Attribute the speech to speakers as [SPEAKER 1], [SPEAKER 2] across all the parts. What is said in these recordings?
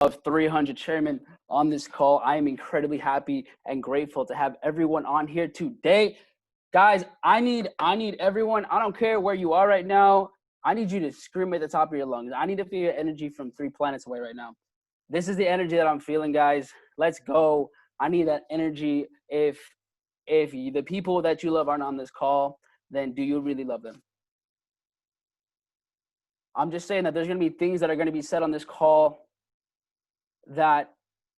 [SPEAKER 1] of 300 chairmen on this call. I am incredibly happy and grateful to have everyone on here today. Guys, I need everyone. I don't care where you are right now. I need you to scream at the top of your lungs. I need to feel your energy from 3 planets away right now. This is the energy that I'm feeling, guys. Let's go. I need that energy. If the people that you love aren't on this call, then do you really love them? I'm just saying that there's going to be things that are going to be said on this call that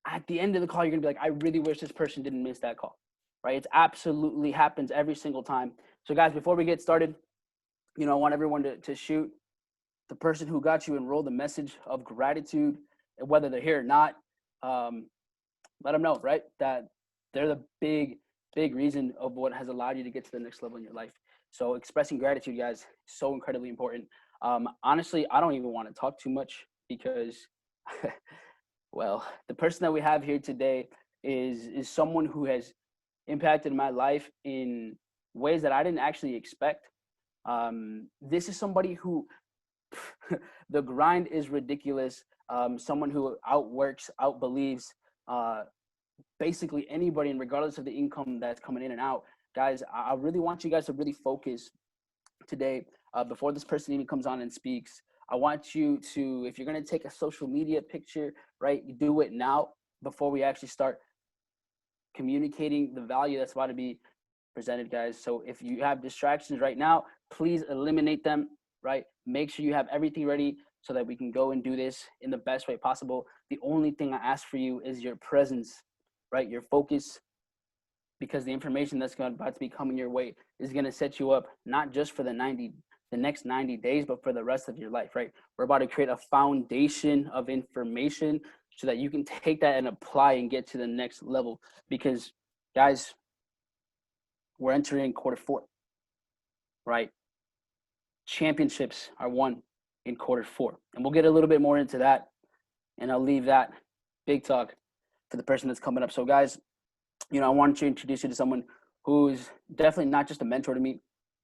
[SPEAKER 1] at the end of the call, you're going to be like, I really wish this person didn't miss that call, right? It absolutely happens every single time. So guys, before we get started, I want everyone to shoot the person who got you enrolled a message of gratitude, whether they're here or not. Let them know, right? That they're the big reason of what has allowed you to get to the next level in your life. So expressing gratitude, guys, so incredibly important. Honestly, I don't even want to talk too much because, well, the person that we have here today is someone who has impacted my life in ways that I didn't actually expect. This is somebody who the grind is ridiculous. Someone who outworks, outbelieves basically anybody, and regardless of the income that's coming in and out. Guys, I really want you guys to really focus today before this person even comes on and speaks. I want you to, if you're going to take a social media picture, right, do it now before we actually start communicating the value that's about to be presented, guys. So if you have distractions right now, please eliminate them, right? Make sure you have everything ready so that we can go and do this in the best way possible. The only thing I ask for you is your presence, right? Your focus, because the information that's about to be coming your way is going to set you up not just for the next 90 days, but for the rest of your life, right? We're about to create a foundation of information so that you can take that and apply and get to the next level. Because, guys, we're entering Q4, right? Championships are won in Q4. And we'll get a little bit more into that. And I'll leave that big talk for the person that's coming up. So, guys, I wanted to introduce you to someone who's definitely not just a mentor to me,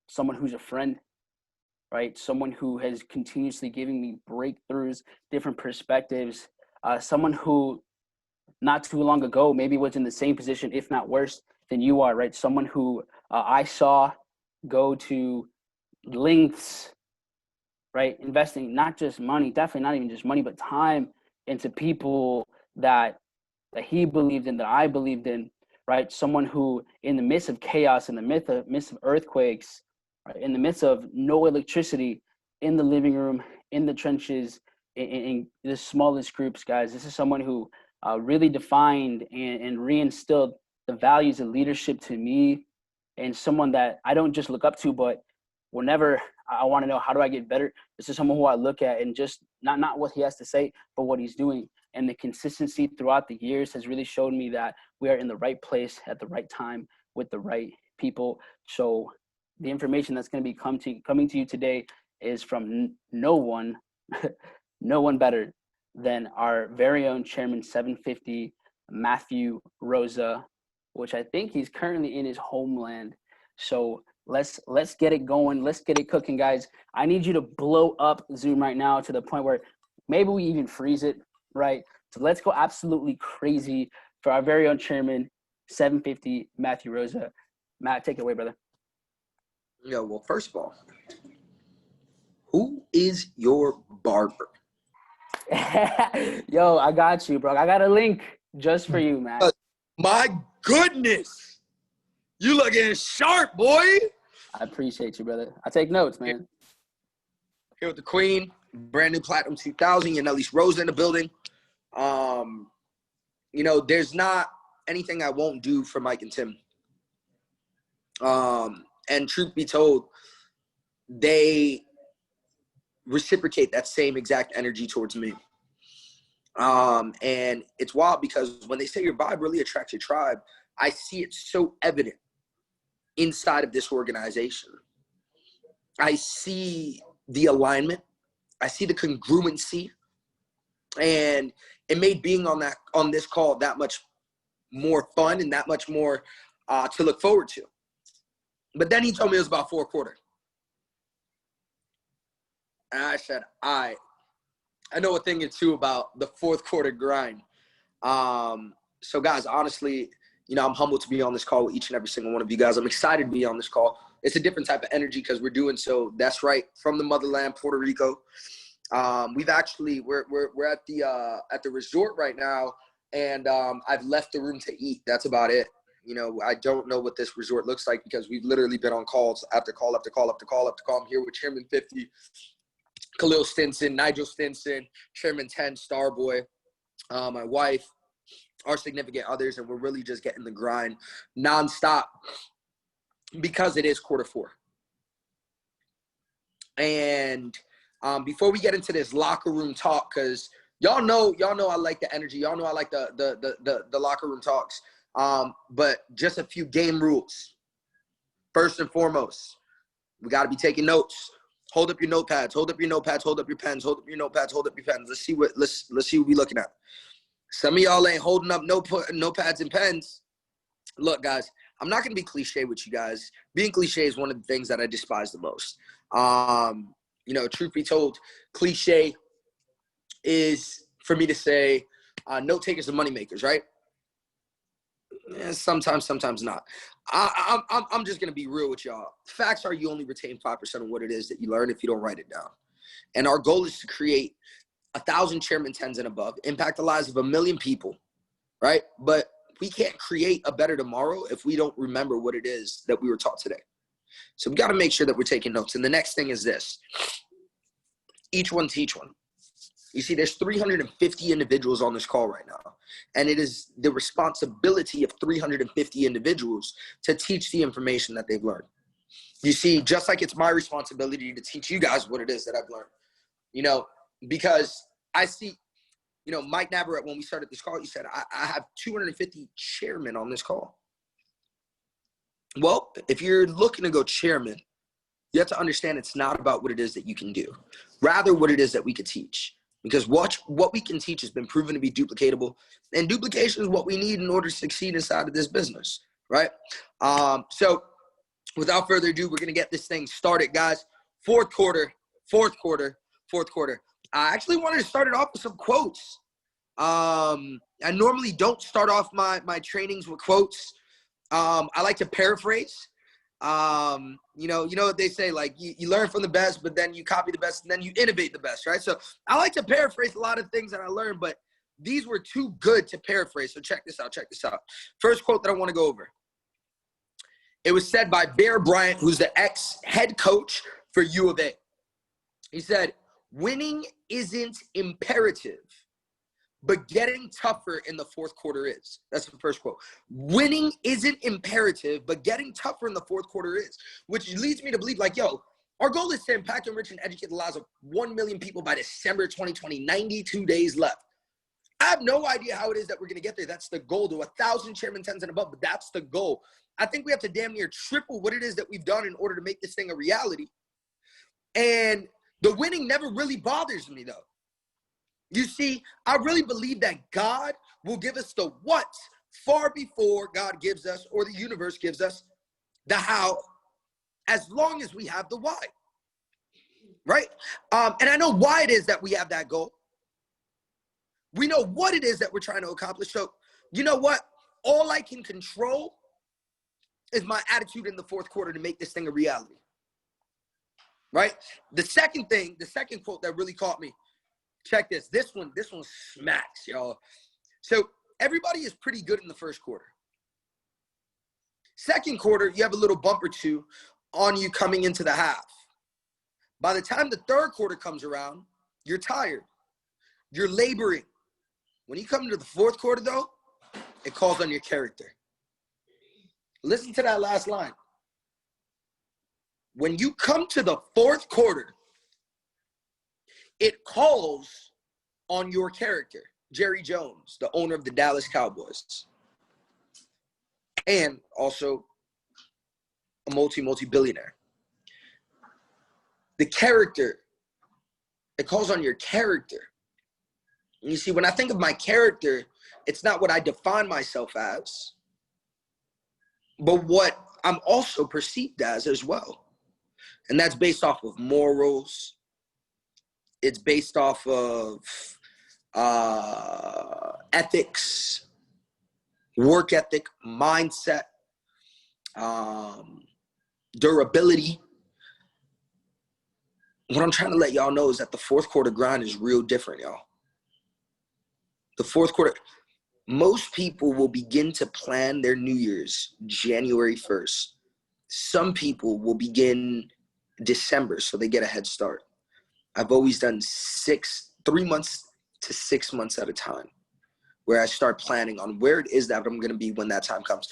[SPEAKER 1] someone who's a friend, right? Someone who has continuously given me breakthroughs, different perspectives, someone who not too long ago maybe was in the same position, if not worse than you are, right? Someone who I saw go to lengths, right? Investing not just money, definitely not even just money, but time into people that he believed in, that I believed in, right? Someone who, in the midst of chaos, in the midst of earthquakes, right? In the midst of no electricity, in the living room, in the trenches, in the smallest groups, guys, this is someone who really defined and reinstilled the values of leadership to me, and someone that I don't just look up to, but whenever I want to know how do I get better, this is someone who I look at and just not what he has to say, but what he's doing. And the consistency throughout the years has really showed me that we are in the right place at the right time with the right people. So the information that's going to be coming to you today is from no one better than our very own Chairman 750, Matthew Rosa, which I think he's currently in his homeland. So let's get it going. Let's get it cooking, guys. I need you to blow up Zoom right now to the point where maybe we even freeze it, right? So let's go absolutely crazy for our very own Chairman 750, Matthew Rosa. Matt, take it away, brother.
[SPEAKER 2] Well, first of all, who is your barber?
[SPEAKER 1] Yo, I got you, bro. I got a link just for you, Matt.
[SPEAKER 2] My goodness. You looking sharp, boy.
[SPEAKER 1] I appreciate you, brother. I take notes, man.
[SPEAKER 2] Here with the Queen, brand new Platinum 2000, and at least Rosa in the building. There's not anything I won't do for Mike and Tim. And truth be told, they reciprocate that same exact energy towards me. And it's wild because when they say your vibe really attracts your tribe, I see it so evident inside of this organization. I see the alignment. I see the congruency. And it made being on this call that much more fun and that much more to look forward to. But then he told me it was about Q4. And I said, all right, I know a thing or two about the fourth quarter grind. So guys, honestly, I'm humbled to be on this call with each and every single one of you guys. I'm excited to be on this call. It's a different type of energy because we're doing so. That's right, from the motherland, Puerto Rico. We're at the resort right now, and I've left the room to eat. That's about it. I don't know what this resort looks like because we've literally been on calls after call after call after call after call. I'm here with Chairman 50, Khalil Stinson, Nigel Stinson, Chairman 10, Starboy, my wife, our significant others, and we're really just getting the grind nonstop because it is quarter four. And before we get into this locker room talk, because y'all know I like the energy, y'all know I like the locker room talks. But just a few game rules. First and foremost, we got to be taking notes. Hold up your notepads. Hold up your notepads. Hold up your pens. Hold up your notepads. Hold up your pens. Let's see what we're looking at. Some of y'all ain't holding up notepads and pens. Look, guys, I'm not gonna be cliche with you guys. Being cliche is one of the things that I despise the most. Truth be told, cliche is for me to say, note takers are money makers, right? Sometimes not. I'm just gonna be real with y'all. Facts are you only retain 5% of what it is that you learn if you don't write it down. And our goal is to create 1,000 chairman 10s and above, impact the lives of 1 million people, right? But we can't create a better tomorrow if we don't remember what it is that we were taught today. So we got to make sure that we're taking notes. And the next thing is this: each one teach one. You see, there's 350 individuals on this call right now, and it is the responsibility of 350 individuals to teach the information that they've learned. You see, just like it's my responsibility to teach you guys what it is that I've learned, because I see, Mike Navarrete, when we started this call, he said, I have 250 chairmen on this call. Well, if you're looking to go chairman, you have to understand it's not about what it is that you can do, rather what it is that we could teach. Because what we can teach has been proven to be duplicatable, and duplication is what we need in order to succeed inside of this business, right? So without further ado, we're going to get this thing started, guys. Fourth quarter. I actually wanted to start it off with some quotes. I normally don't start off my trainings with quotes. I like to paraphrase. You know what they say, like you learn from the best, but then you copy the best and then you innovate the best, right? So I like to paraphrase a lot of things that I learned, but these were too good to paraphrase. So check this out. First quote that I want to go over. It was said by Bear Bryant, who's the ex-head coach for U of A. He said, "Winning isn't imperative, but getting tougher in the fourth quarter is." That's the first quote. Winning isn't imperative, but getting tougher in the fourth quarter is. Which leads me to believe, our goal is to impact, enrich, and educate the lives of 1 million people by December 2020, 92 days left. I have no idea how it is that we're going to get there. That's the goal, to 1,000 chairman 10s and above, but that's the goal. I think we have to damn near triple what it is that we've done in order to make this thing a reality. And the winning never really bothers me, though. You see, I really believe that God will give us the what far before God gives us, or the universe gives us, the how, as long as we have the why, right? And I know why it is that we have that goal. We know what it is that we're trying to accomplish. So you know what? All I can control is my attitude in the fourth quarter to make this thing a reality, right? The second quote that really caught me, check this. This one smacks, y'all. So everybody is pretty good in the first quarter. Second quarter, you have a little bump or two on you coming into the half. By the time the third quarter comes around, you're tired. You're laboring. When you come into the fourth quarter, though, it calls on your character. Listen to that last line. When you come to the fourth quarter, it calls on your character. Jerry Jones, the owner of the Dallas Cowboys, and also a multi-billionaire. The character, it calls on your character. And you see, when I think of my character, it's not what I define myself as, but what I'm also perceived as well. And that's based off of morals, It's based off of ethics, work ethic, mindset, durability. What I'm trying to let y'all know is that the fourth quarter grind is real different, y'all. The fourth quarter, most people will begin to plan their New Year's January 1st. Some people will begin December, so they get a head start. I've always done 3 months to 6 months at a time, where I start planning on where it is that I'm going to be when that time comes.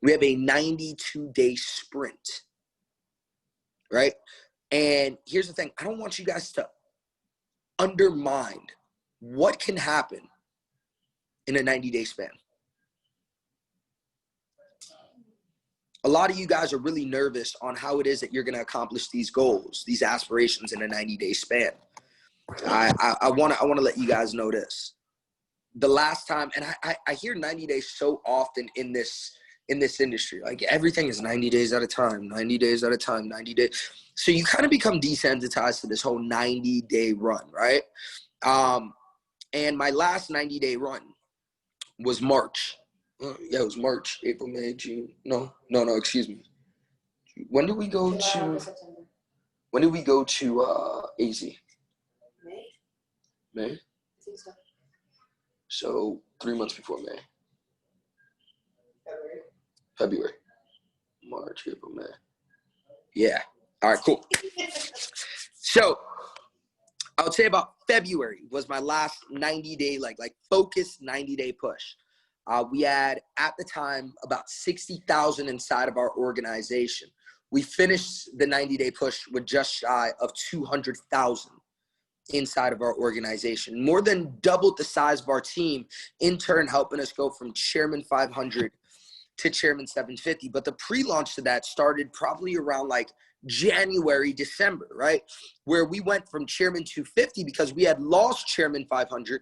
[SPEAKER 2] We have a 92-day sprint, right? And here's the thing. I don't want you guys to undermine what can happen in a 90-day span. A lot of you guys are really nervous on how it is that you're going to accomplish these goals, these aspirations in a 90-day span. I want to let you guys know this. The last time, and I hear 90 days so often in this industry, like everything is 90 days at a time, 90 days at a time, 90 days. So you kind of become desensitized to this whole 90-day run, right? And my last 90-day run was March. Yeah, it was March, April, May, June. No, excuse me. When did we go to AZ? May? I think so. So 3 months before May. February. March, April, May. Yeah. All right, cool. So I would say about February was my last 90-day, like focused 90-day push. We had, at the time, about 60,000 inside of our organization. We finished the 90-day push with just shy of 200,000 inside of our organization. More than doubled the size of our team, in turn helping us go from Chairman 500 to Chairman 750. But the pre-launch to that started probably around like January, December, right? Where we went from Chairman 250 because we had lost Chairman 500.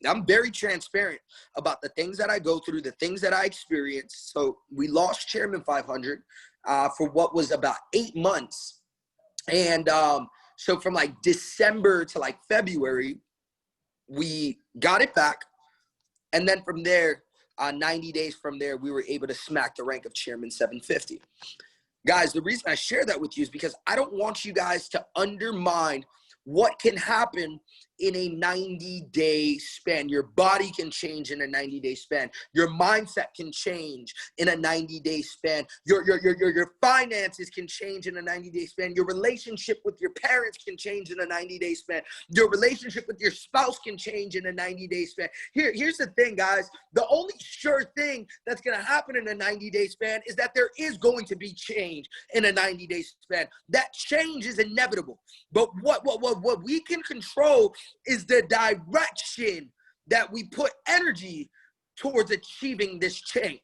[SPEAKER 2] I'm very transparent about the things that I go through, the things that I experience. So we lost Chairman 500 for what was about 8 months. And so from like December to like February, we got it back. And then from there, 90 days from there, we were able to smack the rank of Chairman 750. Guys, the reason I share that with you is because I don't want you guys to undermine what can happen in a 90-day span. Your body can change in a 90-day span. Your mindset can change in a 90-day span. Your finances can change in a 90-day span. Your relationship with your parents can change in a 90-day span. Your relationship with your spouse can change in a 90-day span. Here's the thing, guys. The only sure thing that's going to happen in a 90-day span is that there is going to be change in a 90-day span. That change is inevitable. But what we can control is the direction that we put energy towards achieving this change,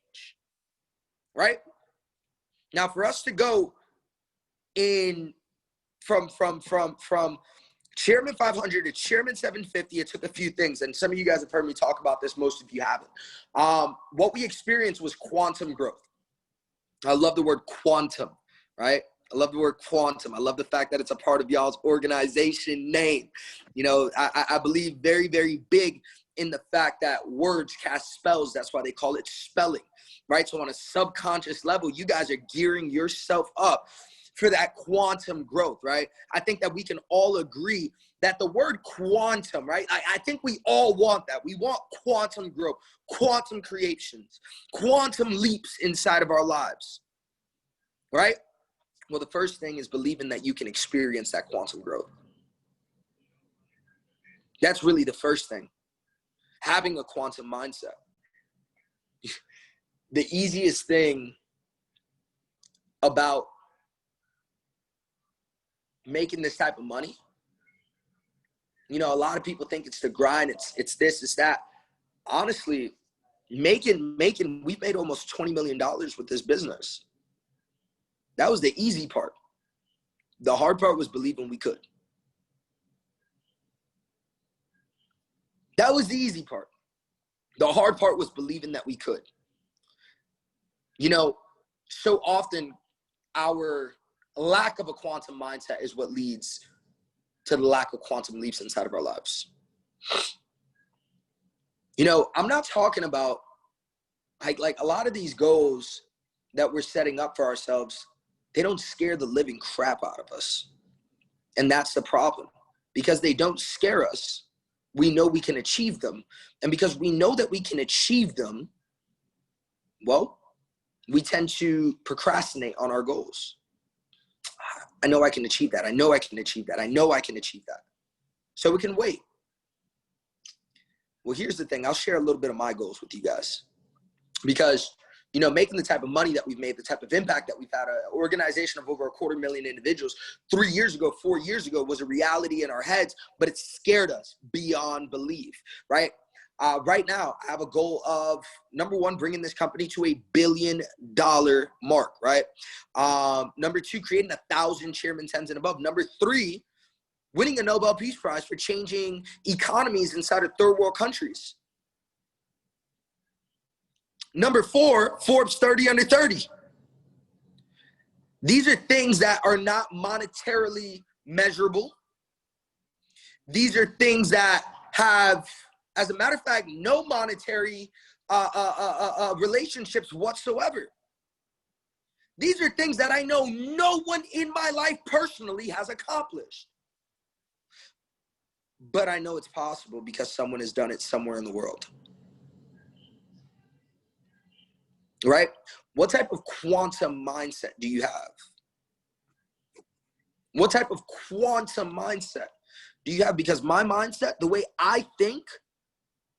[SPEAKER 2] right? Now, for us to go in from Chairman 500 to Chairman 750, it took a few things, and some of you guys have heard me talk about this, most of you haven't. What we experienced was quantum growth. I love the word quantum, right? I love the word quantum. I love the fact that it's a part of y'all's organization name. You know, I believe very, very big in the fact that words cast spells. That's why they call it spelling, right? So on a subconscious level, you guys are gearing yourself up for that quantum growth, right? I think that we can all agree that the word quantum, right? I think we all want that. We want quantum growth, quantum creations, quantum leaps inside of our lives, right? Well, the first thing is believing that you can experience that quantum growth. That's really the first thing. Having a quantum mindset. The easiest thing about making this type of money, you know, a lot of people think it's the grind, it's this, it's that. Honestly, we've made almost $20 million with this business. That was the easy part. The hard part was believing we could. That was the easy part. The hard part was believing that we could. You know, so often our lack of a quantum mindset is what leads to the lack of quantum leaps inside of our lives. You know, I'm not talking about like a lot of these goals that we're setting up for ourselves, they don't scare the living crap out of us. And that's the problem. Because they don't scare us, we know we can achieve them. And because we know that we can achieve them, well, we tend to procrastinate on our goals. I know I can achieve that. I know I can achieve that. I know I can achieve that. So we can wait. Well, here's the thing. I'll share a little bit of my goals with you guys. Because, you know, making the type of money that we've made, the type of impact that we've had, an organization of over 250,000 individuals 3 years ago, 4 years ago was a reality in our heads, but it scared us beyond belief, right? Right now, I have a goal of, number one, bringing this company to $1 billion mark, right? Number two, creating 1,000 chairman 10s and above. Number three, winning a Nobel Peace Prize for changing economies inside of third world countries. Number four, Forbes 30 under 30. These are things that are not monetarily measurable. These are things that have, as a matter of fact, no monetary relationships whatsoever. These are things that I know no one in my life personally has accomplished. But I know it's possible because someone has done it somewhere in the world. Right? What type of quantum mindset do you have? What type of quantum mindset do you have? Because my mindset, the way I think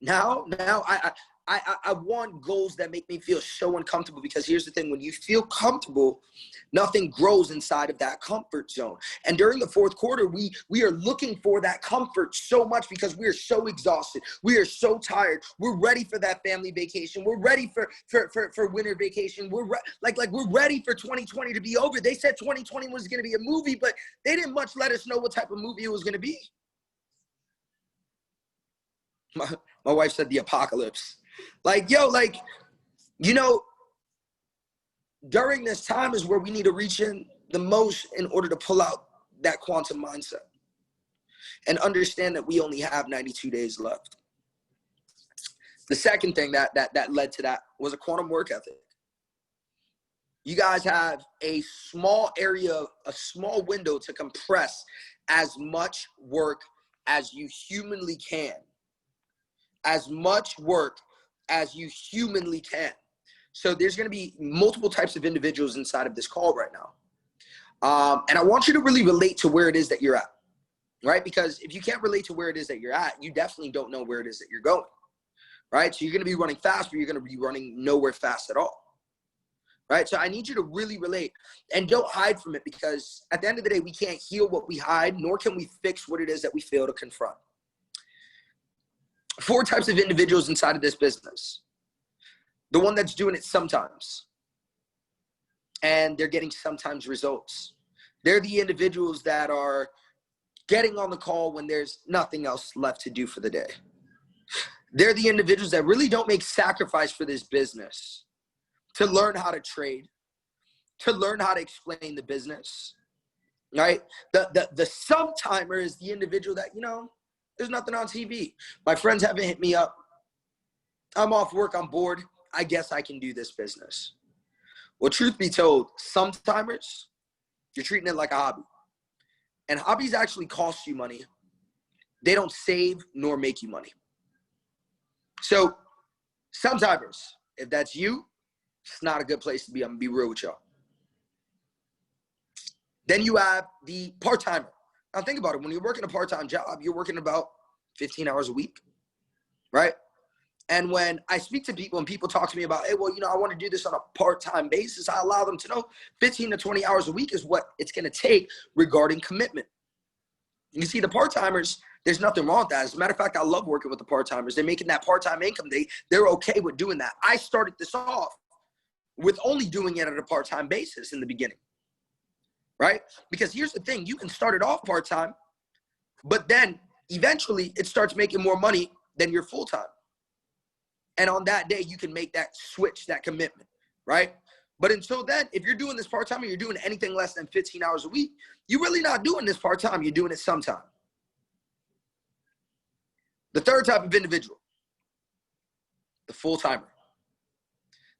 [SPEAKER 2] now I want goals that make me feel so uncomfortable, because here's the thing, when you feel comfortable, nothing grows inside of that comfort zone. And during the fourth quarter, we are looking for that comfort so much because we are so exhausted. We are so tired. We're ready for that family vacation. We're ready for winter vacation. We're ready for 2020 to be over. They said 2020 was going to be a movie, but they didn't much let us know what type of movie it was going to be. My wife said the apocalypse. During this time is where we need to reach in the most in order to pull out that quantum mindset and understand that we only have 92 days left. The second thing that led to that was a quantum work ethic. You guys have a small area, a small window to compress as much work as you humanly can. As much work as you humanly can. So there's going to be multiple types of individuals inside of this call right now. And I want you to really relate to where it is that you're at, right? Because if you can't relate to where it is that you're at, you definitely don't know where it is that you're going, right? So you're going to be running fast, but you're going to be running nowhere fast at all, right? So I need you to really relate and don't hide from it, because at the end of the day, we can't heal what we hide, nor can we fix what it is that we fail to confront. 4 types of individuals inside of this business. The one that's doing it sometimes, and they're getting sometimes results. They're the individuals that are getting on the call when there's nothing else left to do for the day. They're the individuals that really don't make sacrifice for this business, to learn how to trade, to learn how to explain the business, right? The sometimer is the individual that, there's nothing on TV. My friends haven't hit me up. I'm off work, I'm bored. I guess I can do this business. Well, truth be told, sometimers, you're treating it like a hobby. And hobbies actually cost you money. They don't save nor make you money. So, sometimers, if that's you, it's not a good place to be. I'm going to be real with y'all. Then you have the part-timer. Now think about it. When you're working a part-time job, you're working about 15 hours a week, right? And when I speak to people and people talk to me about, hey, well, I want to do this on a part-time basis, I allow them to know 15 to 20 hours a week is what it's going to take regarding commitment. You see, the part-timers, there's nothing wrong with that. As a matter of fact, I love working with the part-timers. They're making that part-time income. They're okay with doing that. I started this off with only doing it at a part-time basis in the beginning, right? Because here's the thing. You can start it off part-time, but then eventually it starts making more money than your full-time. And on that day, you can make that switch, that commitment, right? But until then, if you're doing this part-time and you're doing anything less than 15 hours a week, you're really not doing this part-time. You're doing it sometime. The third type of individual, the full-timer.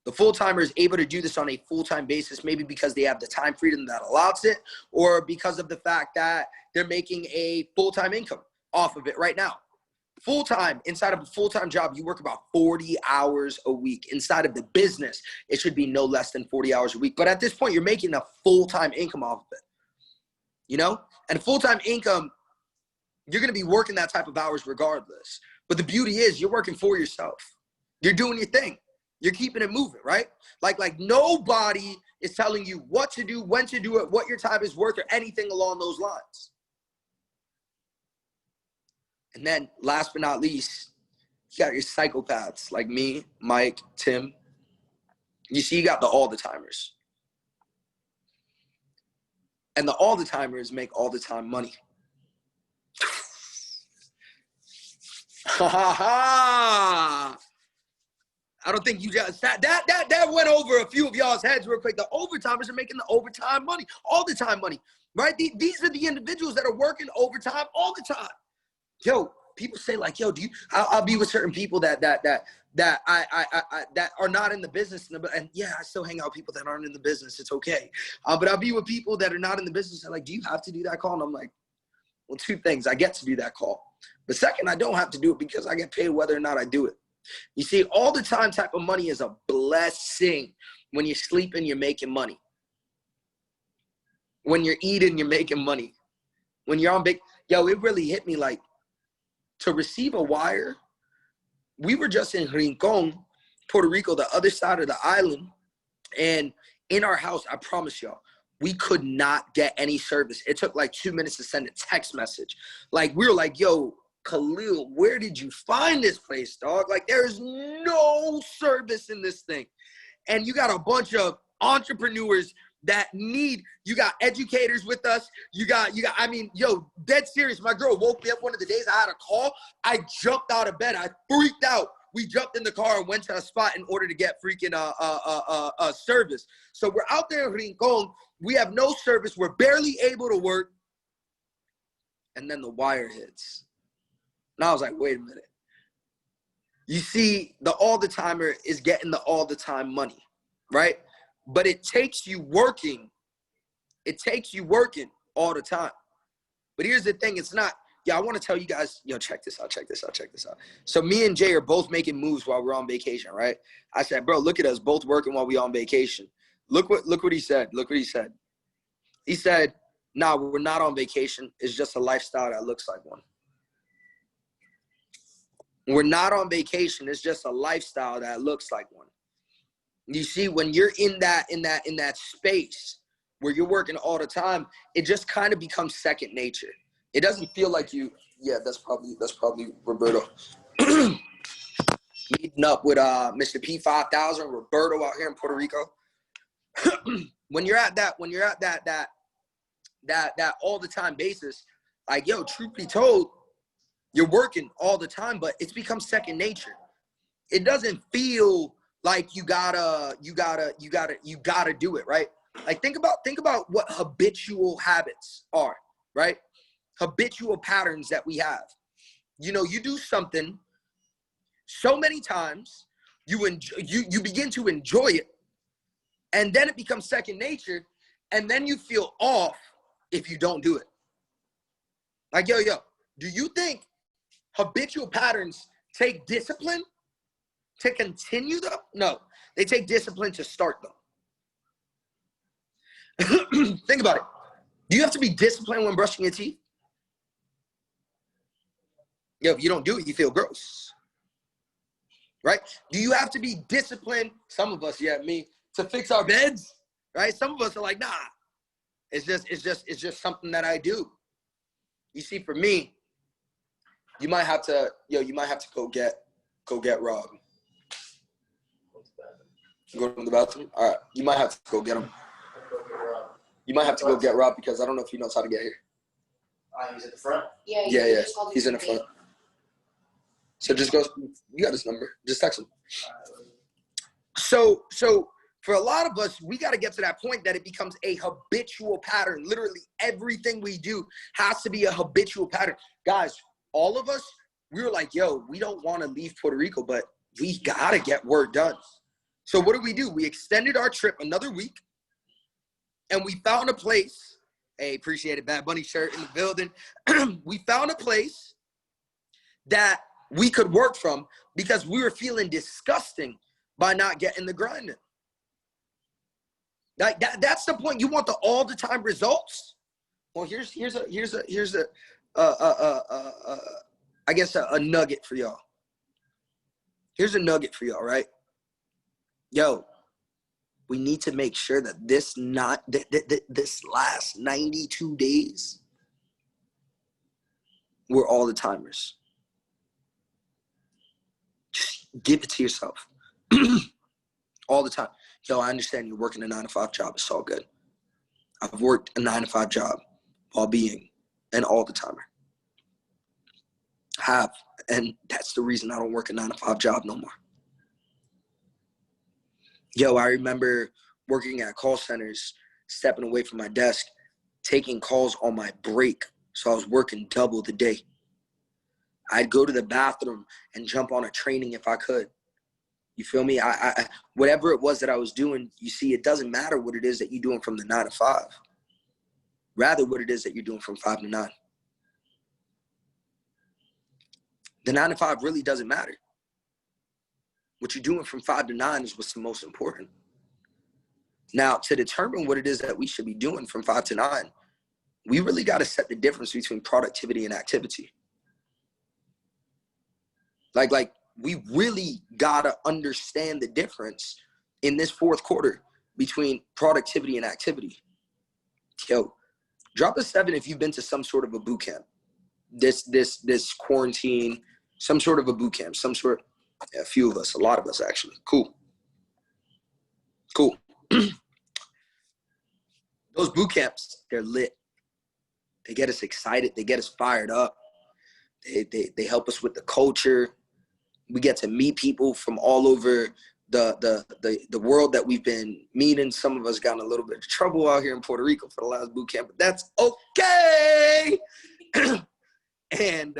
[SPEAKER 2] The full-timer is able to do this on a full-time basis, maybe because they have the time freedom that allows it, or because of the fact that they're making a full-time income off of it right now. Full-time, inside of a full-time job, you work about 40 hours a week. Inside of the business, it should be no less than 40 hours a week. But at this point, you're making a full-time income off of it, you know? And full-time income, you're going to be working that type of hours regardless. But the beauty is you're working for yourself. You're doing your thing. You're keeping it moving, right? Like nobody is telling you what to do, when to do it, what your time is worth, or anything along those lines. And then last but not least, you got your psychopaths like me, Mike, Tim. You see, you got the all-the-timers. And the all-the-timers make all-the-time money. Ha ha ha! I don't think you just that went over a few of y'all's heads real quick. The overtimers are making the overtime money, all the time money, right? These are the individuals that are working overtime all the time. Yo, people say like, yo, I'll be with certain people that are not in the business, and yeah, I still hang out with people that aren't in the business. It's okay, but I'll be with people that are not in the business. And like, do you have to do that call? And I'm like, well, two things: I get to do that call, but second, I don't have to do it because I get paid whether or not I do it. You see, all the time type of money is a blessing. When you're sleeping, you're making money. When you're eating, you're making money. When you're on big, yo, it really hit me like to receive a wire. We were just in Rincon, Puerto Rico, the other side of the island. And in our house, I promise y'all, we could not get any service. It took like 2 minutes to send a text message. Like, we were like, yo, Khalil, where did you find this place, dog? Like, there's no service in this thing. And you got a bunch of entrepreneurs that you got educators with us. You got, I mean, yo, dead serious. My girl woke me up one of the days I had a call. I jumped out of bed. I freaked out. We jumped in the car and went to a spot in order to get freaking service. So we're out there in Rincon. We have no service. We're barely able to work. And then the wire hits. And I was like, wait a minute. You see, the all-the-timer is getting the all-the-time money, right? But it takes you working. It takes you working all the time. But here's the thing. It's not, I want to tell you guys, check this out. So me and Jay are both making moves while we're on vacation, right? I said, bro, look at us both working while we on vacation. Look what he said. He said, nah, we're not on vacation. It's just a lifestyle that looks like one. We're not on vacation. It's just a lifestyle that looks like one. You see, when you're in that space where you're working all the time, it just kind of becomes second nature. It doesn't feel like you. Yeah, that's probably Roberto. Meeting up with Mr. P5000, Roberto out here in Puerto Rico. when you're at that all the time basis, like, yo, truth be told, you're working all the time, but it's become second nature. It doesn't feel like you gotta do it, right? Like, think about what habitual habits are, right? Habitual patterns that we have. You do something so many times, you begin to enjoy it, and then it becomes second nature, and then you feel off if you don't do it. Like, yo, do you think habitual patterns take discipline to continue them? No, they take discipline to start them. Think about it. Do you have to be disciplined when brushing your teeth? Yo, if you don't do it, you feel gross, right? Do you have to be disciplined? Some of us, me, to fix our beds, right? Some of us are like, nah, it's just something that I do. You see, for me, you might have to go get Rob. Go to the bathroom? All right. You might have to go get him. You might have to go get Rob because I don't know if he knows how to get here.
[SPEAKER 3] He's at the front?
[SPEAKER 2] Yeah. He's in the front. So just go. You got his number. Just text him. So for a lot of us, we got to get to that point that it becomes a habitual pattern. Literally everything we do has to be a habitual pattern. Guys, all of us we were like, yo, we don't want to leave Puerto Rico, but we got to get work done. So what do? We extended our trip another week, and we found a place. Hey, appreciate it, Bad Bunny shirt in the building. We found a place that we could work from because we were feeling disgusting by not getting the grind in. That's the point. You want the all the time results? Well, here's a I guess a nugget for y'all. Here's a nugget for y'all, right? Yo, we need to make sure that this last 92 days, we're all the timers. Just give it to yourself. All the time. Yo, I understand you're working a 9-to-5 job. It's all good. I've worked a 9-to-5 job while being an all-the-timer. Have, and that's the reason I don't work a 9-to-5 job no more. Yo, I remember working at call centers, stepping away from my desk, taking calls on my break. So I was working double the day. I'd go to the bathroom and jump on a training if I could. You feel me? I whatever it was that I was doing, you see, it doesn't matter what it is that you're doing from the 9 to 5. Rather what it is that you're doing from 5 to 9. The 9 to 5 really doesn't matter. What you're doing from 5 to 9 is what's the most important. Now, to determine what it is that we should be doing from 5 to 9, we really got to set the difference between productivity and activity. Like we really got to understand the difference in this fourth quarter between productivity and activity. Yo, drop a 7 if you've been to some sort of a boot camp. This quarantine, some sort of a boot camp, a few of us, a lot of us actually. Cool. Those boot camps, they're lit. They get us excited. They get us fired up. They help us with the culture. We get to meet people from all over the world that we've been meeting. Some of us got in a little bit of trouble out here in Puerto Rico for the last boot camp, but that's okay. And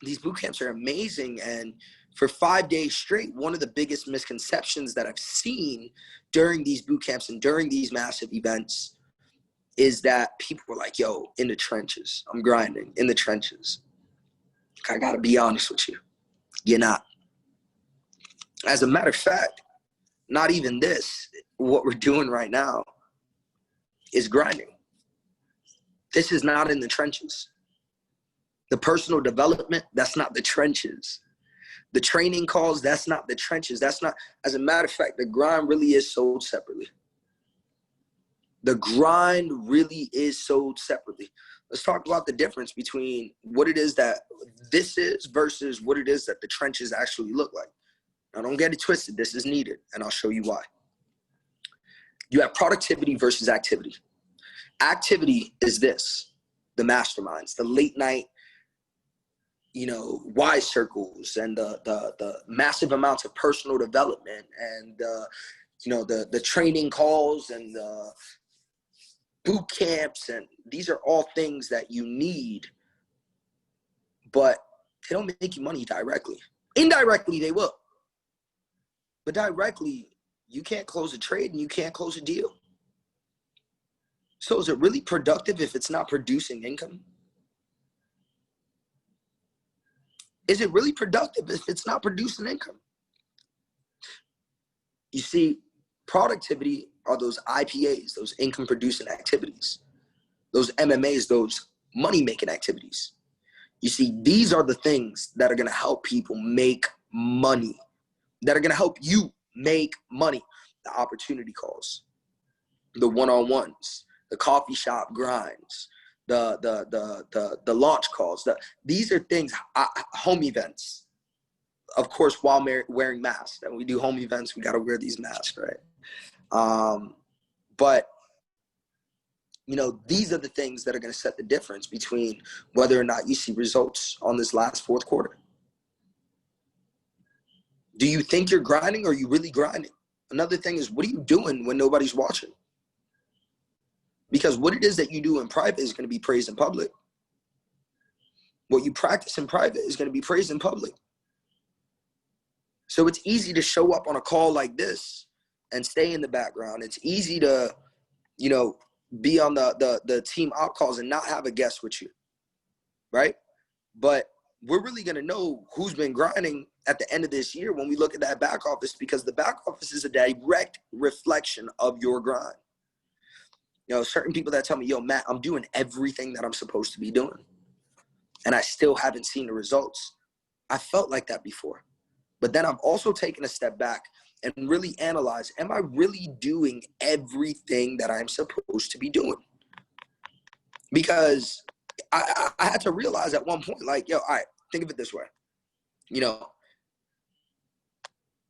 [SPEAKER 2] these boot camps are amazing. And for 5 days straight, one of the biggest misconceptions that I've seen during these boot camps and during these massive events is that people were like, yo, in the trenches, I'm grinding in the trenches. I gotta be honest with you. You're not. As a matter of fact, not even this, what we're doing right now is grinding. This is not in the trenches. The personal development, that's not the trenches. The training calls, that's not the trenches. That's not, as a matter of fact, the grind really is sold separately. The grind really is sold separately. Let's talk about the difference between what it is that this is versus what it is that the trenches actually look like. Now, don't get it twisted. This is needed, and I'll show you why. You have productivity versus activity. Activity is this, the masterminds, the late night, why circles and the massive amounts of personal development and, the training calls and the boot camps. And these are all things that you need, but they don't make you money directly. Indirectly, they will. But directly, you can't close a trade and you can't close a deal. So is it really productive if it's not producing income? Is it really productive if it's not producing income? You see, productivity are those IPAs, those income-producing activities, those MMAs, those money-making activities. You see, these are the things that are going to help people make money, that are going to help you make money. The opportunity calls, the one-on-ones, the coffee shop grinds, the launch calls. These are things, home events. Of course, while wearing masks. And we do home events, we got to wear these masks, right? But, these are the things that are going to set the difference between whether or not you see results on this last fourth quarter. Do you think you're grinding or are you really grinding? Another thing is, what are you doing when nobody's watching? Because what it is that you do in private is going to be praised in public. What you practice in private is going to be praised in public. So it's easy to show up on a call like this and stay in the background. It's easy to, you know, be on the team out calls and not have a guest with you, right? But we're really going to know who's been grinding at the end of this year when we look at that back office, because the back office is a direct reflection of your grind. You know, certain people that tell me, yo, Matt, I'm doing everything that I'm supposed to be doing, and I still haven't seen the results. I felt like that before. But then I've also taken a step back and really analyzed, am I really doing everything that I'm supposed to be doing? Because I had to realize at one point, like, yo, all right, think of it this way. You know,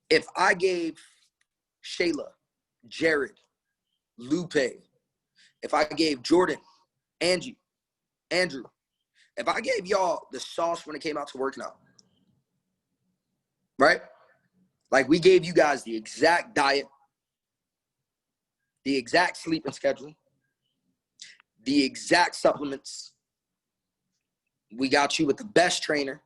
[SPEAKER 2] if I gave Shayla, Jared, Lupe, if I gave Jordan, Angie, Andrew, if I gave y'all the sauce when it came out to working out, right? Like, we gave you guys the exact diet, the exact sleeping schedule, the exact supplements. We got you with the best trainer.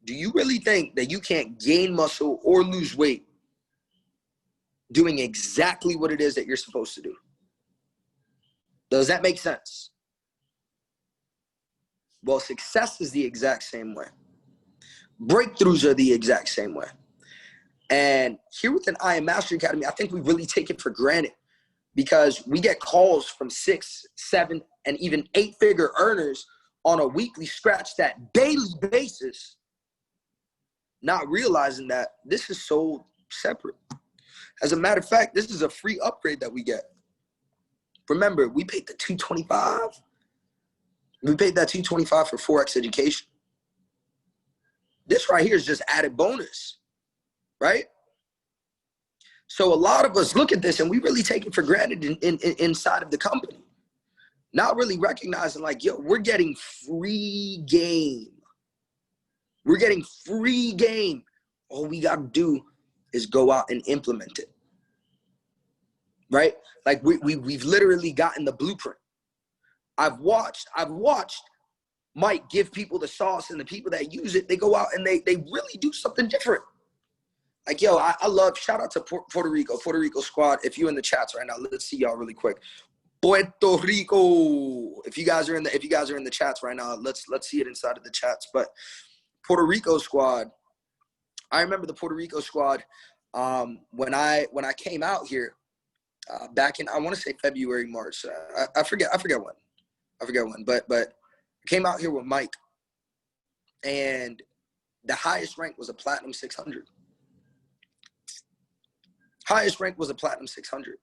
[SPEAKER 2] Do you really think that you can't gain muscle or lose weight doing exactly what it is that you're supposed to do? Does that make sense? Well, success is the exact same way. Breakthroughs are the exact same way. And here within I Am Mastery Academy, I think we really take it for granted, because we get calls from 6, 7, and even 8-figure earners on a weekly, scratch that daily basis, not realizing that this is sold separate. As a matter of fact, this is a free upgrade that we get. Remember, we paid the $225. We paid that $225 for Forex education. This right here is just added bonus, right? So a lot of us look at this and we really take it for granted inside of the company, not really recognizing, like, yo, we're getting free game. We're getting free game. All we got to do is go out and implement it, right? Like, we've literally gotten the blueprint. I've watched Mike give people the sauce, and the people that use it, they go out and they really do something different. Like, yo, I love, shout out to Puerto Rico squad. If you're in the chats right now, let's see y'all really quick. Puerto Rico. If you guys are in the chats right now, let's see it inside of the chats. But Puerto Rico squad, I remember the Puerto Rico squad when I came out here back in, I want to say February, March. I forget when, but I came out here with Mike, and the highest rank was a Platinum 600. Highest rank was a Platinum 600.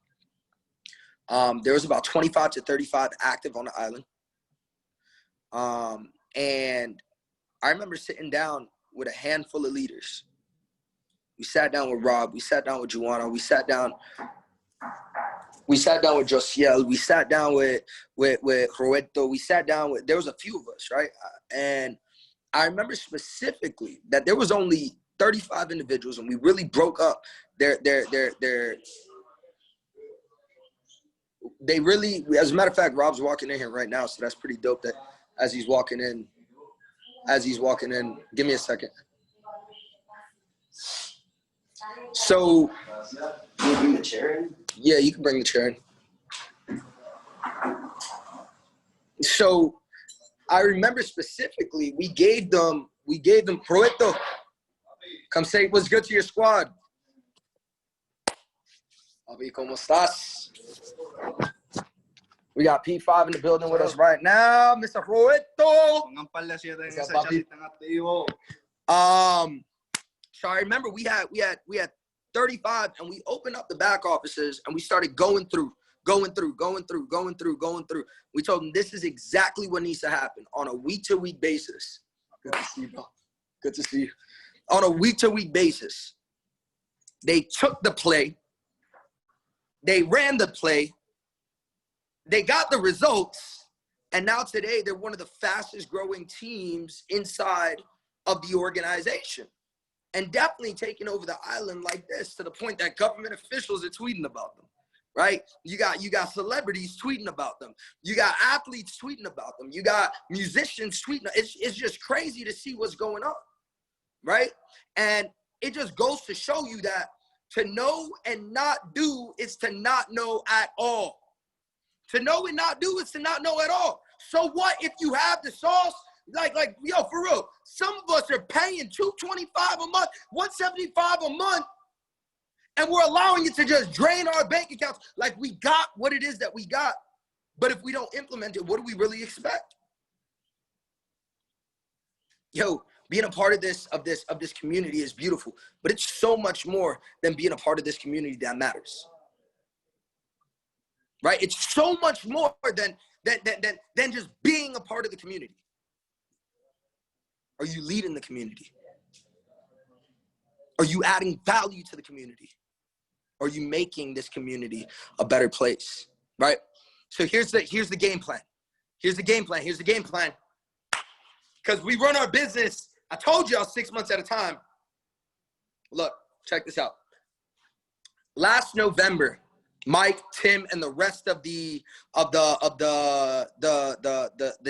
[SPEAKER 2] There was about 25 to 35 active on the island. And I remember sitting down with a handful of leaders. We sat down with Rob. We sat down with Joanna. We sat down with Josiel. We sat down with Roberto. We sat down with, there was a few of us, right? And I remember specifically that there was only 35 individuals, and we really broke up they really, as a matter of fact, Rob's walking in here right now, so that's pretty dope that as he's walking in, give me a second. So,
[SPEAKER 3] can you bring the chair in?
[SPEAKER 2] Yeah, you can bring the chair in. So I remember specifically, we gave them Proeto, come say what's good to your squad. Abi, ¿cómo estás? We got P5 in the building with us right now, Mr. Proeto. So I remember we had 35, and we opened up the back offices and we started going through. We told them this is exactly what needs to happen on a week-to-week basis. Good to see you, bro. Good to see you. On a week-to-week basis, they took the play, they ran the play, they got the results, and now today they're one of the fastest growing teams inside of the organization. And definitely taking over the island like this, to the point that government officials are tweeting about them. right? You got celebrities tweeting about them. You got athletes tweeting about them. You got musicians tweeting. It's just crazy to see what's going on, right? And it just goes to show you that to know and not do is to not know at all. To know and not do is to not know at all. So what if you have the sauce? Like, yo, for real, some of us are paying $225 a month, $175 a month, and we're allowing it to just drain our bank accounts. Like, we got what it is that we got, but if we don't implement it, what do we really expect? Yo, being a part of this community is beautiful, but it's so much more than being a part of this community that matters. Right? It's so much more than just being a part of the community. Are you leading the community? Are you adding value to the community? Are you making this community a better place? Right? So here's the game plan. Here's the game plan. Because we run our business, I told y'all 6 months at a time. Look, check this out. Last November, Mike, Tim, and the rest of the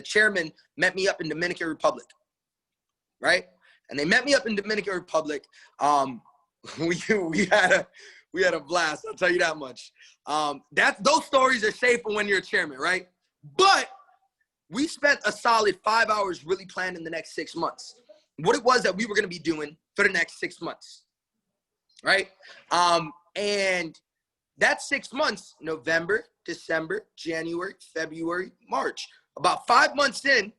[SPEAKER 2] chairman met me up in Dominican Republic, right? And they met me up in Dominican Republic. We had a blast. I'll tell you that much. Those stories are safe for when you're a chairman, right? But we spent a solid 5 hours really planning the next 6 months. What it was that we were going to be doing for the next 6 months, right? And that 6 months, November, December, January, February, March, about 5 months in,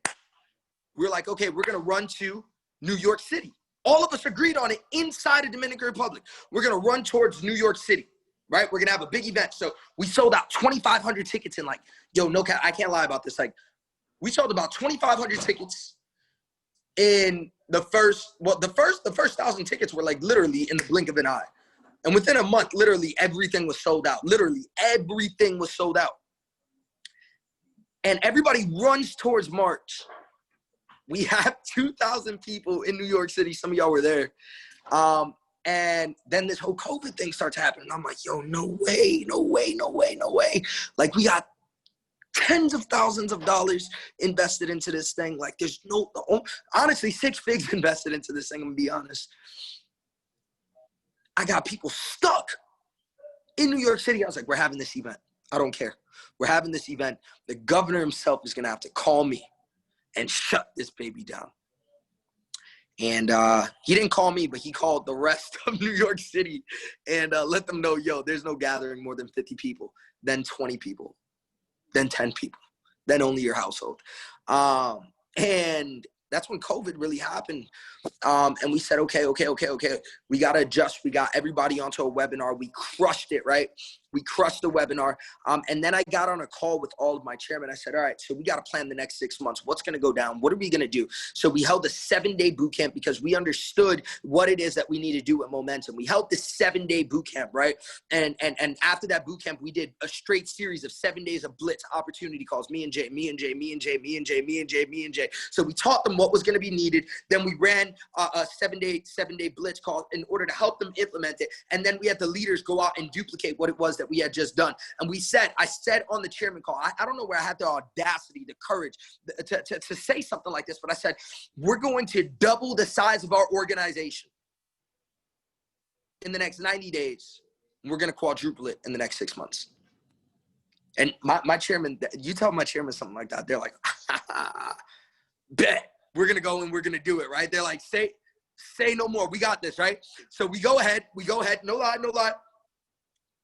[SPEAKER 2] we're like, okay, we're going to run to New York City. All of us agreed on it inside of Dominican Republic. We're going to run towards New York City, right? We're going to have a big event. So we sold out 2,500 tickets in I can't lie about this. We sold about 2,500 tickets in the first 1,000 tickets were literally in the blink of an eye. And within a month, literally everything was sold out. Literally everything was sold out. And everybody runs towards March. We have 2,000 people in New York City. Some of y'all were there. And then this whole COVID thing starts happening. I'm like, yo, no way. Like, we got tens of thousands of dollars invested into this thing. Like, there's honestly, 6 figs invested into this thing, I'm gonna be honest. I got people stuck in New York City. I was like, we're having this event. I don't care. We're having this event. The governor himself is gonna have to call me and shut this baby down. And he didn't call me, but he called the rest of New York City and let them know, yo, there's no gathering more than 50 people, then 20 people, then 10 people, then only your household. And that's when COVID really happened. And we said, okay. We got to adjust. We got everybody onto a webinar. We crushed it, right? We crushed the webinar. And then I got on a call with all of my chairmen. I said, all right, so we got to plan the next 6 months. What's going to go down? What are we going to do? So we held a 7-day boot camp because we understood what it is that we need to do with momentum. We held this 7-day boot camp, right? And after that boot camp, we did a straight series of 7 days of blitz opportunity calls. Me and Jay. So we taught them what was going to be needed. Then we ran a 7-day blitz call in order to help them implement it. And then we had the leaders go out and duplicate what it was that we had just done. And I said on the chairman call, I don't know where I had the audacity, the courage to say something like this, but I said, we're going to double the size of our organization in the next 90 days. We're going to quadruple it in the next 6 months. And my chairman, you tell my chairman something like that, they're like, bet. We're going to go and we're going to do it, right? They're like, say no more. We got this, right? So we go ahead. No lie.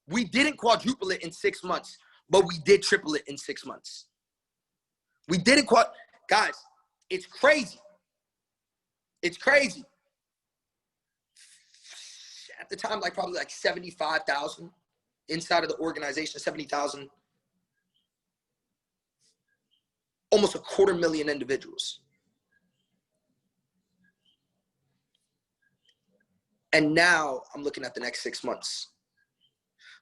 [SPEAKER 2] We didn't quadruple it in 6 months, but we did triple it in 6 months. We didn't guys, it's crazy. It's crazy. At the time, probably 75,000 inside of the organization, 70,000. Almost 250,000 individuals. And now I'm looking at the next 6 months.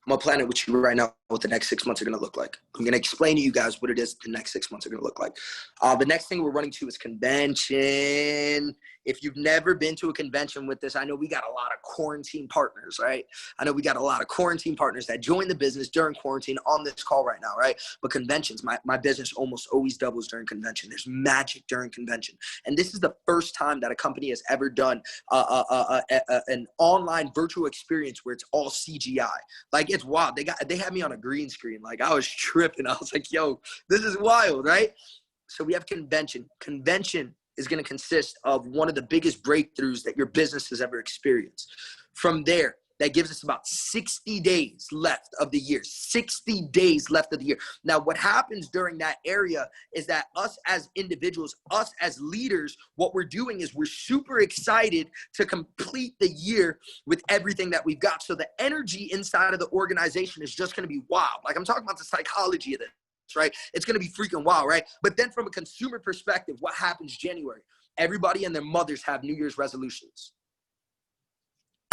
[SPEAKER 2] I'm gonna plan it with you right now. what the next 6 months are going to look like. I'm going to explain to you guys what it is the next 6 months are going to look like. The next thing we're running to is convention. If you've never been to a convention with this, I know we got a lot of quarantine partners, right? I know we got a lot of quarantine partners that join the business during quarantine on this call right now, right? But conventions, my business almost always doubles during convention. There's magic during convention. And this is the first time that a company has ever done an online virtual experience where it's all CGI. Like, it's wild. They had me on a green screen. Like, I was tripping. I was like, yo, this is wild, right? So we have convention. Convention is going to consist of one of the biggest breakthroughs that your business has ever experienced. From there, that gives us about 60 days left of the year. 60 days left of the year. Now, what happens during that area is that us as individuals, us as leaders, what we're doing is we're super excited to complete the year with everything that we've got. So the energy inside of the organization is just going to be wild. Like, I'm talking about the psychology of this, right? It's going to be freaking wild, right? But then from a consumer perspective, what happens January? Everybody and their mothers have New Year's resolutions.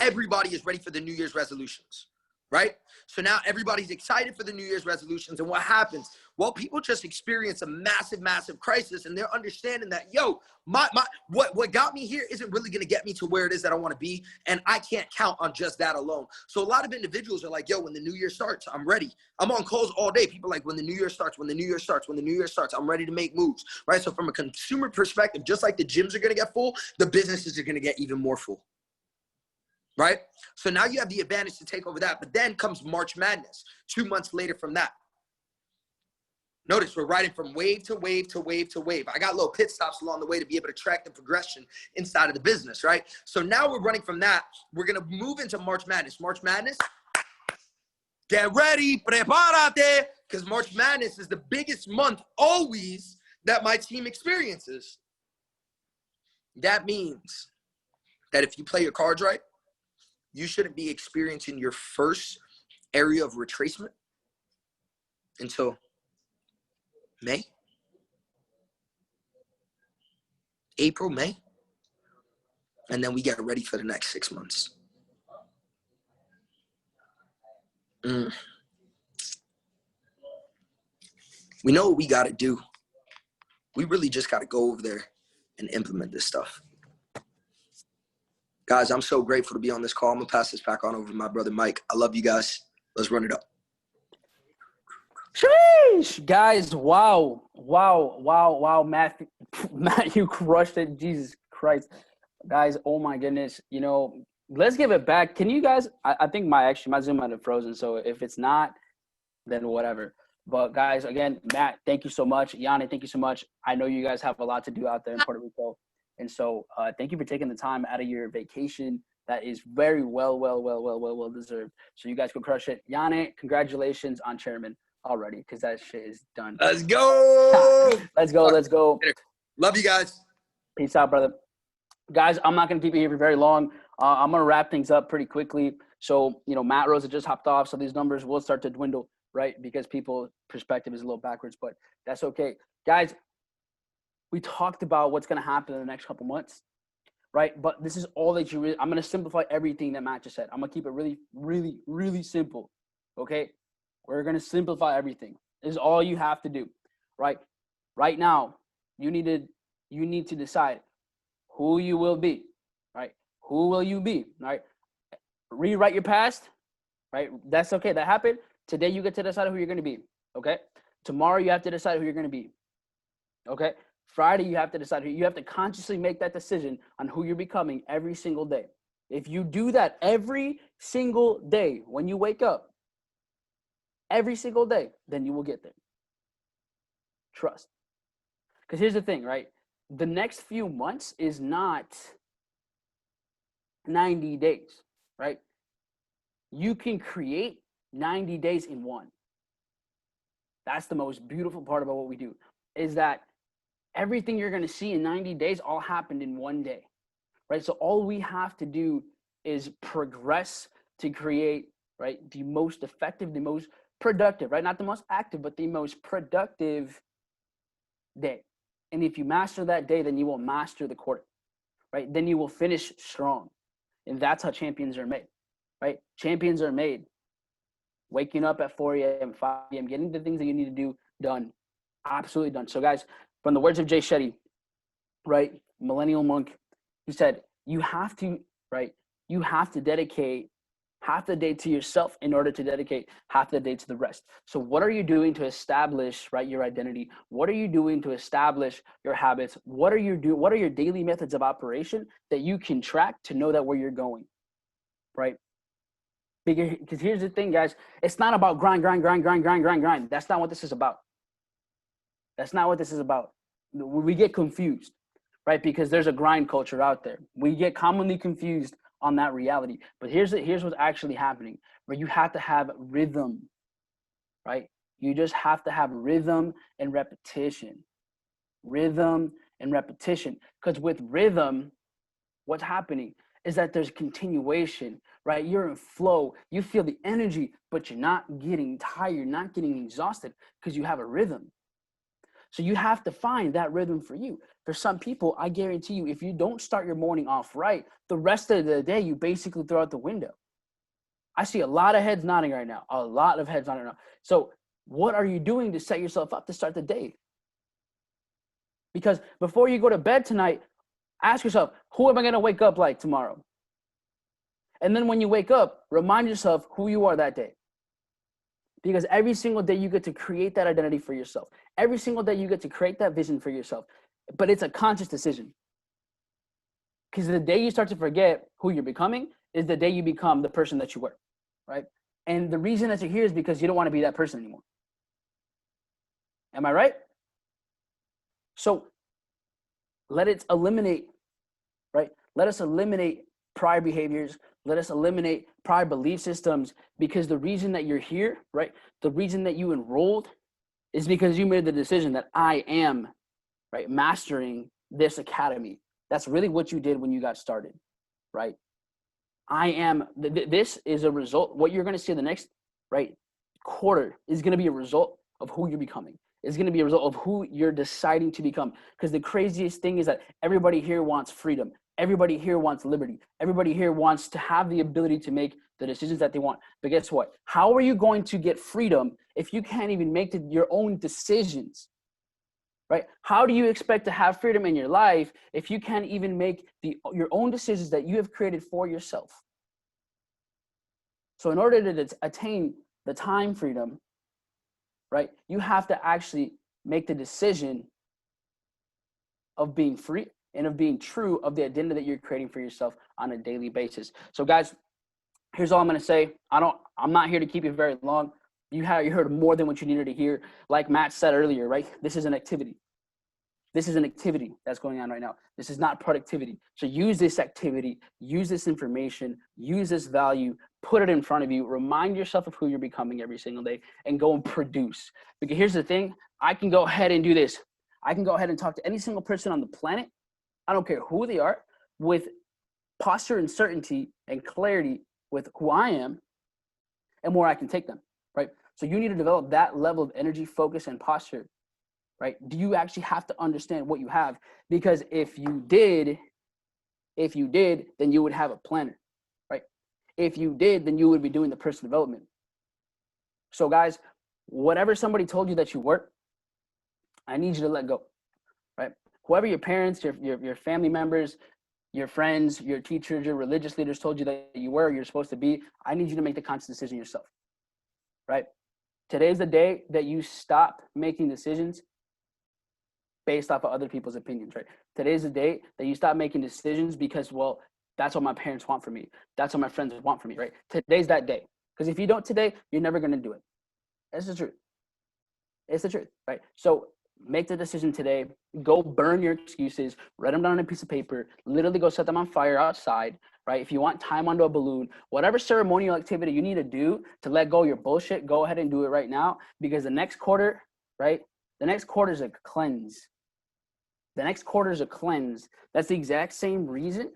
[SPEAKER 2] Everybody is ready for the New Year's resolutions, right? So now everybody's excited for the New Year's resolutions. And what happens? Well, people just experience a massive, massive crisis, and they're understanding that, yo, what got me here isn't really going to get me to where it is that I want to be, and I can't count on just that alone. So a lot of individuals are like, yo, when the new year starts, I'm ready. I'm on calls all day. People are like, when the new year starts, when the new year starts, when the new year starts, I'm ready to make moves, right? So from a consumer perspective, just like the gyms are going to get full, the businesses are going to get even more full. Right? So now you have the advantage to take over that. But then comes March Madness, 2 months later from that. Notice we're riding from wave to wave to wave to wave. I got little pit stops along the way to be able to track the progression inside of the business, right? So now we're running from that. We're going to move into March Madness. March Madness, get ready, prepárate, because March Madness is the biggest month always that my team experiences. That means that if you play your cards right, you shouldn't be experiencing your first area of retracement until May, April, May, and then we get ready for the next 6 months. We know what we got to do. We really just got to go over there and implement this stuff. Guys, I'm so grateful to be on this call. I'm going to pass this back on over to my brother, Mike. I love you guys. Let's run it up.
[SPEAKER 1] Sheesh, guys, wow, Matt, you crushed it, Jesus Christ. Guys, oh my goodness, you know, let's give it back. Can you guys, I think my Zoom might have frozen, so if it's not, then whatever. But guys, again, Matt, thank you so much. Yanni, thank you so much. I know you guys have a lot to do out there in Puerto Rico. And so thank you for taking the time out of your vacation. That is very well deserved. So you guys go crush it. Yanni, congratulations on chairman already, because that shit is done.
[SPEAKER 2] Let's go.
[SPEAKER 1] Let's go.
[SPEAKER 2] Love you guys.
[SPEAKER 1] Peace out, brother. Guys, I'm not going to keep you here for very long. I'm going to wrap things up pretty quickly. So, you know, Matt Rosa just hopped off, so these numbers will start to dwindle, right? Because people's perspective is a little backwards, but that's okay. Guys, we talked about what's going to happen in the next couple months, right? But this is all that I'm going to simplify everything that Matt just said. I'm going to keep it really simple, okay? We're going to simplify everything. This is all you have to do, right? Right now, you need to decide who you will be, right? Who will you be, right? Rewrite your past, right? That's okay. That happened. Today, you get to decide who you're going to be, okay? Tomorrow, you have to decide who you're going to be, okay? Friday, you have to decide who. You have to consciously make that decision on who you're becoming every single day. If you do that every single day when you wake up, every single day, then you will get there. Trust. Because here's the thing, right? The next few months is not 90 days, right? You can create 90 days in one. That's the most beautiful part about what we do, is that everything you're going to see in 90 days all happened in one day, right? So all we have to do is progress to create, right, the most effective, the most productive, right? Not the most active, but the most productive day. And if you master that day, then you will master the quarter, right? Then you will finish strong. And that's how champions are made, right? Champions are made waking up at 4 a.m., 5 a.m., getting the things that you need to do done. Absolutely done. So guys, from the words of Jay Shetty, right, millennial monk, he said, you have to, right, you have to dedicate half the day to yourself in order to dedicate half the day to the rest. So what are you doing to establish, right, your identity? What are you doing to establish your habits? What are your daily methods of operation that you can track to know that where you're going, right? Because here's the thing, guys, it's not about grind. That's not what this is about. That's not what this is about. We get confused, right? Because there's a grind culture out there. We get commonly confused on that reality. But here's what's actually happening, where you have to have rhythm, right? You just have to have rhythm and repetition. Rhythm and repetition. Because with rhythm, what's happening is that there's continuation, right? You're in flow. You feel the energy, but you're not getting tired, you're not getting exhausted because you have a rhythm. So you have to find that rhythm for you. For some people, I guarantee you, if you don't start your morning off right, the rest of the day, you basically throw out the window. I see a lot of heads nodding right now, a lot of heads nodding right now. So what are you doing to set yourself up to start the day? Because before you go to bed tonight, ask yourself, who am I going to wake up like tomorrow? And then when you wake up, remind yourself who you are that day. Because every single day you get to create that identity for yourself. Every single day you get to create that vision for yourself. But it's a conscious decision. Because the day you start to forget who you're becoming is the day you become the person that you were, right? And the reason that you're here is because you don't want to be that person anymore. Am I right? So let it eliminate, right? Let us eliminate prior behaviors. Let us eliminate prior belief systems, because the reason that you're here, right? The reason that you enrolled is because you made the decision that I am, right, mastering this academy. That's really what you did when you got started, right? I am, this is a result. What you're going to see in the next, right, quarter is going to be a result of who you're becoming. It's going to be a result of who you're deciding to become. Because the craziest thing is that everybody here wants freedom. Everybody here wants liberty. Everybody here wants to have the ability to make the decisions that they want. But guess what? How are you going to get freedom if you can't even make your own decisions? Right? How do you expect to have freedom in your life if you can't even make your own decisions that you have created for yourself? So in order to attain the time freedom, right, you have to actually make the decision of being free and of being true of the identity that you're creating for yourself on a daily basis. So guys, here's all I'm going to say. I'm not here to keep you very long. You heard more than what you needed to hear. Like Matt said earlier, right? This is an activity. This is an activity that's going on right now. This is not productivity. So use this activity, use this information, use this value, put it in front of you, remind yourself of who you're becoming every single day, and go and produce. Because here's the thing, I can go ahead and do this. I can go ahead and talk to any single person on the planet, I don't care who they are, with posture and certainty and clarity with who I am and where I can take them, right? So you need to develop that level of energy, focus, and posture, right? Do you actually have to understand what you have? Because if you did, then you would have a planner, right? If you did, then you would be doing the personal development. So guys, whatever somebody told you that you were, I need you to let go, right? Whoever your parents, your family members, your friends, your teachers, your religious leaders told you that you were, you're supposed to be, I need you to make the conscious decision yourself, right? Today's the day that you stop making decisions based off of other people's opinions, right? Today's the day that you stop making decisions because, well, that's what my parents want from me. That's what my friends want from me, right? Today's that day. Because if you don't today, you're never going to do it. That's the truth. It's the truth, right? So make the decision today. Go burn your excuses. Write them down on a piece of paper. Literally go set them on fire outside, right? If you want, time onto a balloon. Whatever ceremonial activity you need to do to let go of your bullshit, go ahead and do it right now. Because the next quarter, right? The next quarter is a cleanse. The next quarter is a cleanse. That's the exact same reason,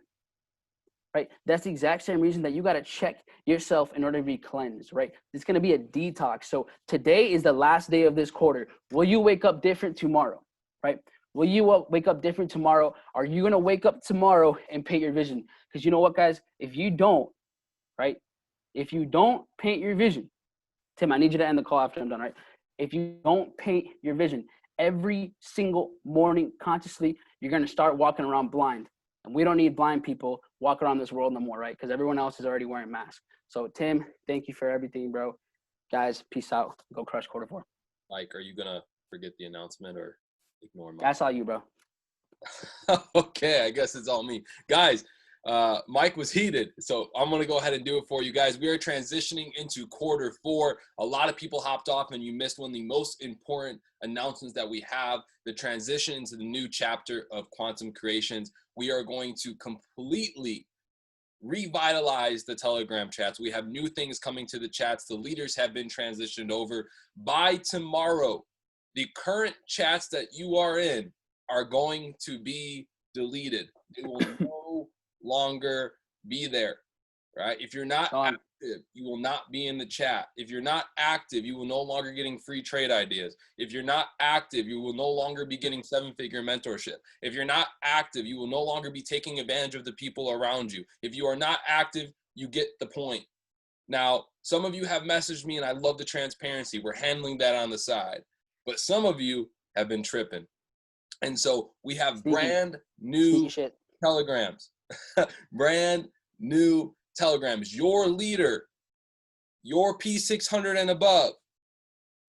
[SPEAKER 1] right? That's the exact same reason that you got to check yourself in order to be cleansed, right? It's going to be a detox. So today is the last day of this quarter. Will you wake up different tomorrow, right? Will you wake up different tomorrow? Are you going to wake up tomorrow and paint your vision? Because you know what, guys? If you don't, right? If you don't paint your vision, Tim, I need you to end the call after I'm done, right? If you don't paint your vision every single morning consciously, you're going to start walking around blind. And we don't need blind people walking around this world no more, right? Because everyone else is already wearing masks. So, Tim, thank you for everything, bro. Guys, peace out. Go crush quarter 4.
[SPEAKER 4] Mike, are you going to forget the announcement or ignore Mike?
[SPEAKER 1] That's all you, bro.
[SPEAKER 4] Okay, I guess it's all me. Guys, Mike was heated, so I'm going to go ahead and do it for you guys. We are transitioning into quarter 4. A lot of people hopped off and you missed one of the most important announcements that we have, the transition into the new chapter of Quantum Creations. We are going to completely revitalize the Telegram chats. We have new things coming to the chats. The leaders have been transitioned over. By tomorrow, the current chats that you are in are going to be deleted. They will no longer be there, right? If you're not active, you will not be in the chat. If you're not active, you will no longer getting free trade ideas. If you're not active, you will no longer be getting 7-figure mentorship. If you're not active, you will no longer be taking advantage of the people around you. If you are not active, you get the point. Now, some of you have messaged me, and I love the transparency. We're handling that on the side. But some of you have been tripping. And so we have brand new telegrams. Brand new telegrams. Your leader, your P600 and above,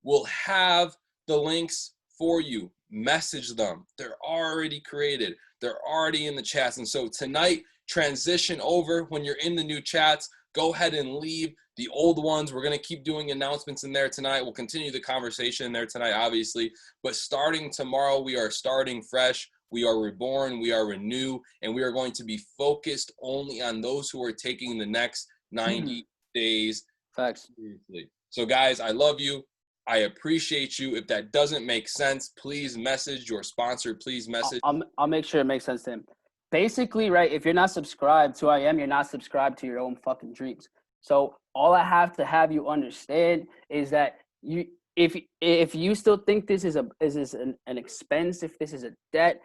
[SPEAKER 4] will have the links for you. Message them. They're already created. They're already in the chats. And so tonight, transition over. When you're in the new chats, go ahead and leave the old ones. We're going to keep doing announcements in there tonight. We'll continue the conversation in there tonight, obviously. But starting tomorrow, we are starting fresh. We are reborn. We are renew. And we are going to be focused only on those who are taking the next 90 days.
[SPEAKER 1] Facts.
[SPEAKER 4] Seriously. So, guys, I love you. I appreciate you. If that doesn't make sense, please message your sponsor. Please message.
[SPEAKER 1] I'll make sure it makes sense to him. Basically, right, if you're not subscribed to IM, you're not subscribed to your own fucking dreams. So all I have to have you understand is that you, if you still think this is an expense, if this is a debt,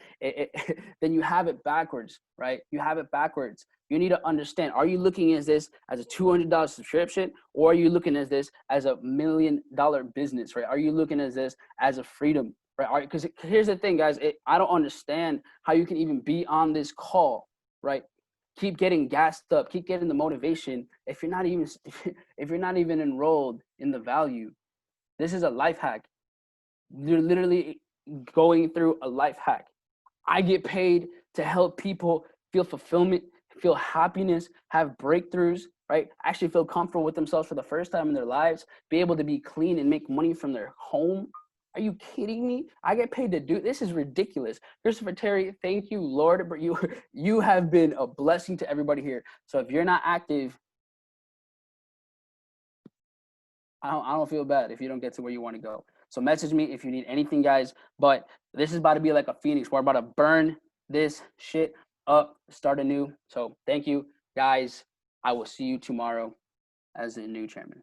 [SPEAKER 1] then you have it backwards, right? You have it backwards. You need to understand, are you looking at this as a $200 subscription, or are you looking at this as $1 million business, right? Are you looking at this as a freedom, right? Because here's the thing, guys, I don't understand how you can even be on this call, right? Keep getting gassed up, keep getting the motivation if you're not even enrolled in the value. This is a life hack. You're literally going through a life hack. I get paid to help people feel fulfillment, feel happiness, have breakthroughs, right? Actually feel comfortable with themselves for the first time in their lives, be able to be clean and make money from their home. Are you kidding me? I get paid to do this. Is ridiculous. Christopher Terry, thank you, Lord. But you have been a blessing to everybody here. So if you're not active, I don't feel bad if you don't get to where you want to go. So message me if you need anything, guys. But this is about to be like a phoenix. We're about to burn this shit up, start anew. So thank you, guys. I will see you tomorrow as the new chairman.